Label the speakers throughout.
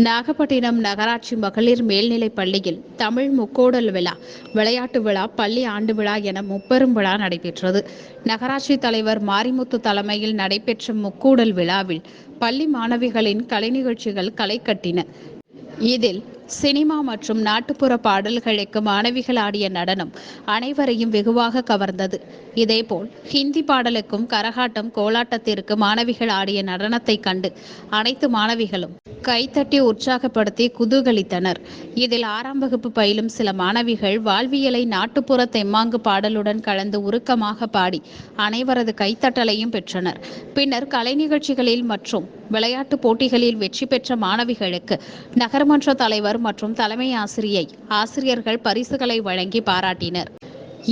Speaker 1: நாகப்பட்டினம் நகராட்சி மகளிர் மேல்நிலைப் பள்ளியில் தமிழ் முக்கோடல் விழா, விளையாட்டு விழா, பள்ளி ஆண்டு விழா என முப்பெரும் விழா நடைபெற்றது. நகராட்சி தலைவர் மாரிமுத்து தலைமையில் நடைபெற்ற முக்கூடல் விழாவில் பள்ளி மாணவிகளின் கலை நிகழ்ச்சிகள் களை கட்டின. இதில் சினிமா மற்றும் நாட்டுப்புற பாடல்களுக்கு மாணவிகள் ஆடிய நடனம் அனைவரையும் வெகுவாக கவர்ந்தது. இதேபோல் ஹிந்தி பாடலுக்கும் கரகாட்டம், கோலாட்டத்திற்கு மாணவிகள் ஆடிய நடனத்தை கண்டு அனைத்து மாணவிகளும் கைத்தட்டி உற்சாகப்படுத்தி குதூகலித்தனர். இதில் 6ஆம் வகுப்பு பயிலும் சில மாணவிகள் வாழ்வியலை நாட்டுப்புற தெம்மாங்கு பாடலுடன் கலந்து உருக்கமாக பாடி அனைவரது கைத்தட்டலையும் பெற்றனர். பின்னர் கலை நிகழ்ச்சிகளில் மற்றும் விளையாட்டு போட்டிகளில் வெற்றி பெற்ற மாணவிகளுக்கு நகர்மன்ற தலைவர் மற்றும் தலைமை ஆசிரியர்கள் பரிசுகளை வழங்கி பாராட்டினர்.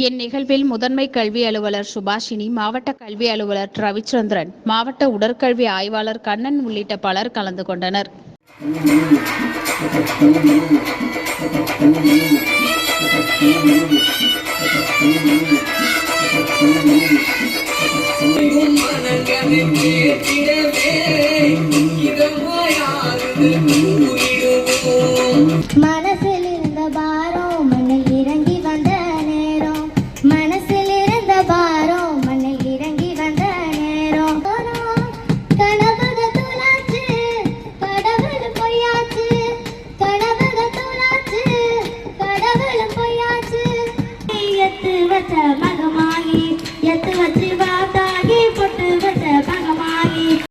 Speaker 1: இந்நிகழ்வில் முதன்மை கல்வி அலுவலர் சுபாஷினி, மாவட்ட கல்வி அலுவலர் ரவிச்சந்திரன், மாவட்ட உடற்கல்வி ஆய்வாளர் கண்ணன் உள்ளிட்ட பலர் கலந்து கொண்டனர்.